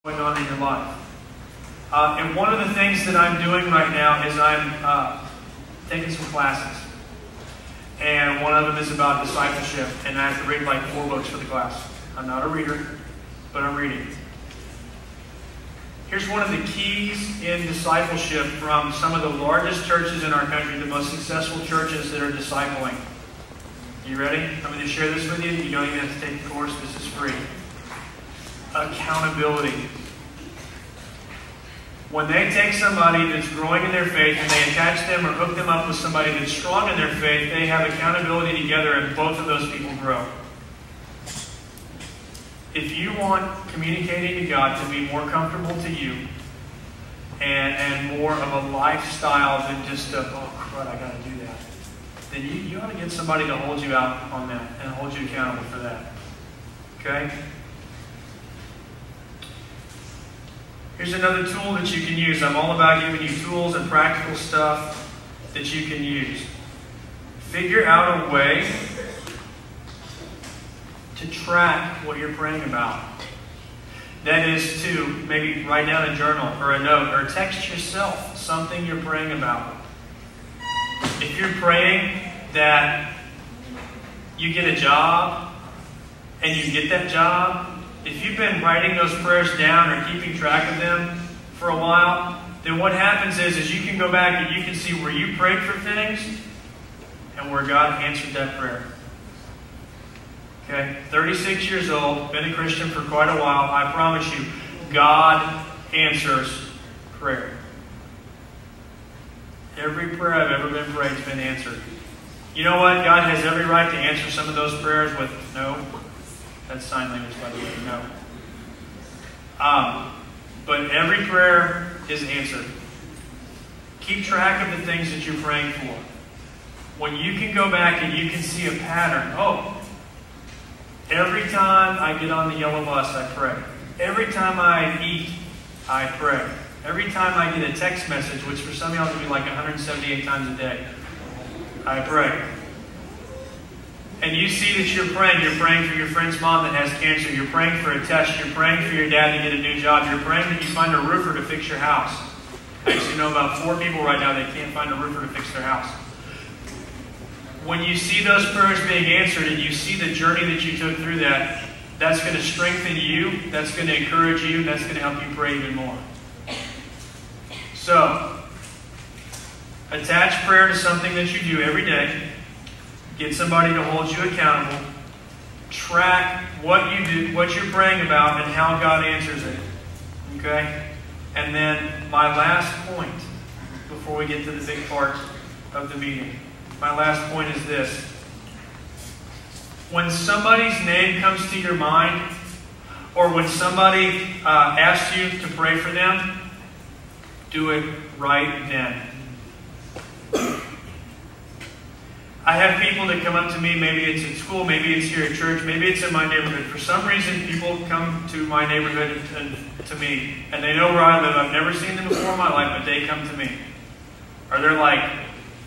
going on in your life. And one of the things that I'm doing right now is I'm taking some classes. And one of them is about discipleship. And I have to read like 4 books for the class. I'm not a reader, but I'm reading. Here's one of the keys in discipleship from some of the largest churches in our country, the most successful churches that are discipling. You ready? I'm going to share this with you. You don't even have to take the course. This is free. Accountability. When they take somebody that's growing in their faith and they attach them or hook them up with somebody that's strong in their faith, they have accountability together and both of those people grow. If you want communicating to God to be more comfortable to you and more of a lifestyle than just a, oh crud, I got to do that, then you ought to get somebody to hold you out on that and hold you accountable for that. Okay? Here's another tool that you can use. I'm all about giving you tools and practical stuff that you can use. Figure out a way to track what you're praying about. That is to maybe write down a journal or a note or text yourself something you're praying about. If you're praying that you get a job and you get that job, if you've been writing those prayers down or keeping track of them for a while, then what happens is you can go back and you can see where you prayed for things and where God answered that prayer. Okay? 36 years old, been a Christian for quite a while. I promise you, God answers prayer. Every prayer I've ever been prayed has been answered. You know what? God has every right to answer some of those prayers with no. That's sign language, by the way. No. But every prayer is answered. Keep track of the things that you're praying for. When you can go back and you can see a pattern. Oh, every time I get on the yellow bus, I pray. Every time I eat, I pray. Every time I get a text message, which for some of y'all can be like 178 times a day, I pray. And you see that you're praying for your friend's mom that has cancer, you're praying for a test, you're praying for your dad to get a new job, you're praying that you find a roofer to fix your house. I actually know about 4 people right now that can't find a roofer to fix their house. When you see those prayers being answered and you see the journey that you took through that, that's going to strengthen you, that's going to encourage you, that's going to help you pray even more. So, attach prayer to something that you do every day. Get somebody to hold you accountable. Track what you do, what you're praying about, and how God answers it. Okay? And then my last point, before we get to the big part of the meeting. My last point is this. When somebody's name comes to your mind, or when somebody asks you to pray for them, do it right then. I have people that come up to me, maybe it's at school, maybe it's here at church, maybe it's in my neighborhood. For some reason, people come to my neighborhood and to me, and they know where I live. I've never seen them before in my life, but they come to me. Or they're like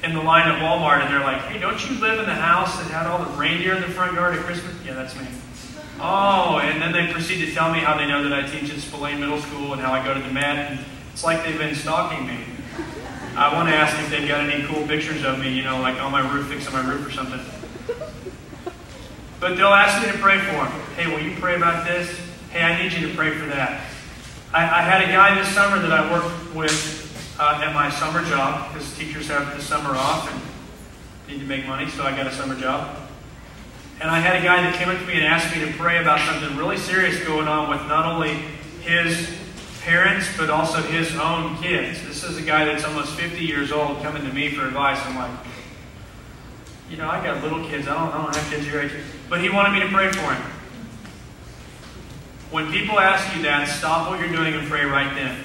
in the line at Walmart, and they're like, hey, don't you live in the house that had all the reindeer in the front yard at Christmas? Yeah, that's me. Oh, and then they proceed to tell me how they know that I teach at Spillane Middle School and how I go to the Met. And it's like they've been stalking me. I want to ask if they've got any cool pictures of me, you know, like on my roof, fixing my roof or something. But they'll ask me to pray for them. Hey, will you pray about this? Hey, I need you to pray for that. I had a guy this summer that I worked with at my summer job, because teachers have the summer off and need to make money, so I got a summer job. And I had a guy that came up to me and asked me to pray about something really serious going on with not only his parents, but also his own kids. This is a guy that's almost 50 years old coming to me for advice. I'm like, you know, I got little kids. I don't have kids your age. But he wanted me to pray for him. When people ask you that, stop what you're doing and pray right then.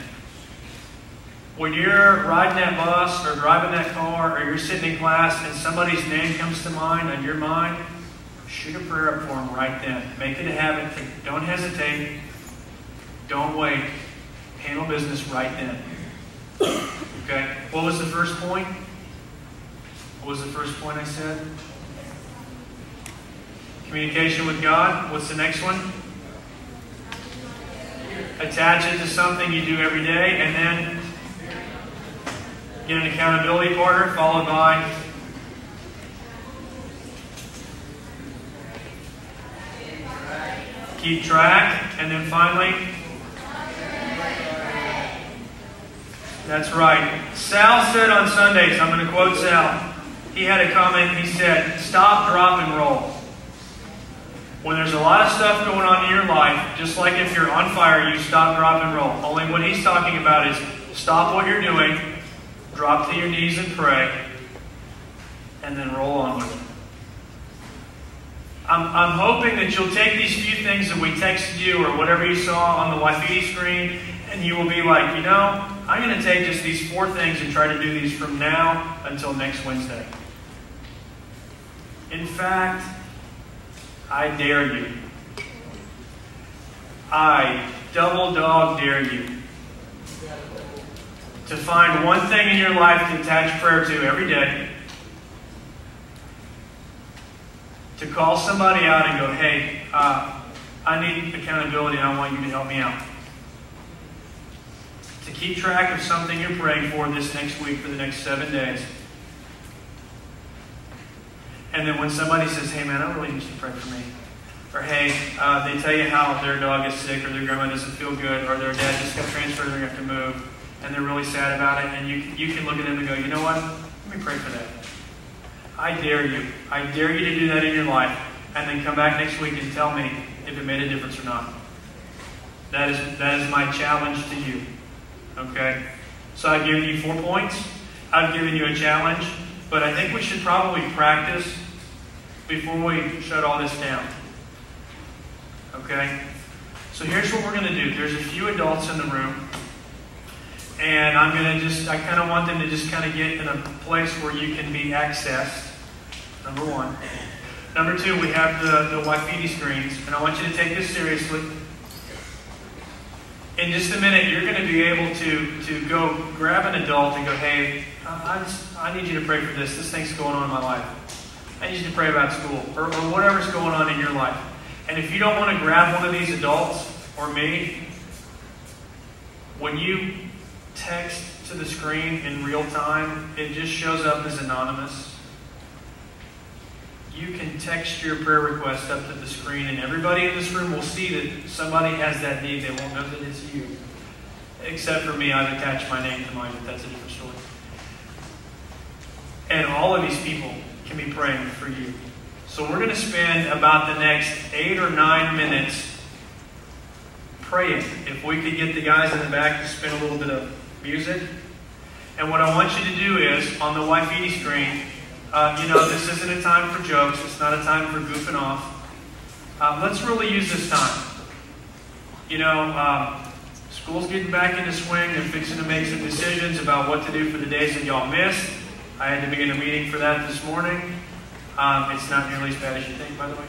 When you're riding that bus or driving that car or you're sitting in class and somebody's name comes to mind on your mind, shoot a prayer up for them right then. Make it a habit. Don't hesitate. Don't wait. Handle business right then. Okay? What was the first point? What was the first point I said? Communication with God. What's the next one? attach it to something you do every day, and then get an accountability partner, followed by keep track, and then finally, that's right. Sal said on Sundays, I'm going to quote Sal, he had a comment, he said, stop, drop, and roll. When there's a lot of stuff going on in your life, just like if you're on fire, you stop, drop, and roll. Only what he's talking about is stop what you're doing, drop to your knees and pray, and then roll on with it. I'm hoping that you'll take these few things that we texted you or whatever you saw on the Wifidi screen, and you will be like, you know, I'm going to take just these 4 things and try to do these from now until next Wednesday. In fact, I dare you. I double dog dare you to find one thing in your life to attach prayer to every day, to call somebody out and go, hey, I need accountability and I want you to help me out. To keep track of something you're praying for this next week for the next 7 days. And then when somebody says, hey man, I really need you to pray for me. Or hey, they tell you how their dog is sick or their grandma doesn't feel good or their dad just got transferred and they have to move. And they're really sad about it. And you can look at them and go, you know what? Let me pray for that. I dare you. I dare you to do that in your life. And then come back next week and tell me if it made a difference or not. That is my challenge to you. Okay? So I've given you 4 points. I've given you a challenge. But I think we should probably practice before we shut all this down. Okay? So here's what we're going to do. There's a few adults in the room. And I'm going to I kind of want them to just kind of get in a place where you can be accessed. Number 1. Number 2, we have the Wifidi screens. And I want you to take this seriously. In just a minute, you're going to be able to go grab an adult and go, hey, I need you to pray for this. This thing's going on in my life. I need you to pray about school or whatever's going on in your life. And if you don't want to grab one of these adults or me, when you text to the screen in real time, it just shows up as anonymous. You can text your prayer request up to the screen and everybody in this room will see that somebody has that need. They won't know that it's you. Except for me, I've attached my name to mine, but that's a different story. And all of these people can be praying for you. So we're going to spend about the next 8 or 9 minutes praying. If we could get the guys in the back to spin a little bit of music. And what I want you to do is, on the Wifidi screen, this isn't a time for jokes. It's not a time for goofing off. Let's really use this time. School's getting back into swing. They're fixing to make some decisions about what to do for the days that y'all missed. I had to be in a meeting for that this morning. It's not nearly as bad as you think, by the way.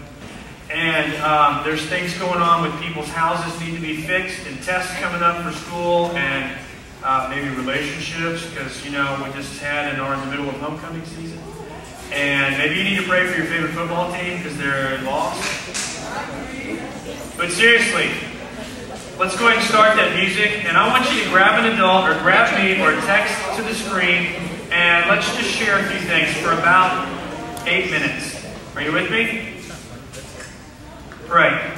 And there's things going on with people's houses need to be fixed and tests coming up for school and maybe relationships because, we just had and are in the middle of homecoming season. And maybe you need to pray for your favorite football team because they're lost. But seriously, let's go ahead and start that music. And I want you to grab an adult or grab me or text to the screen and let's just share a few things for about 8 minutes. Are you with me? Pray.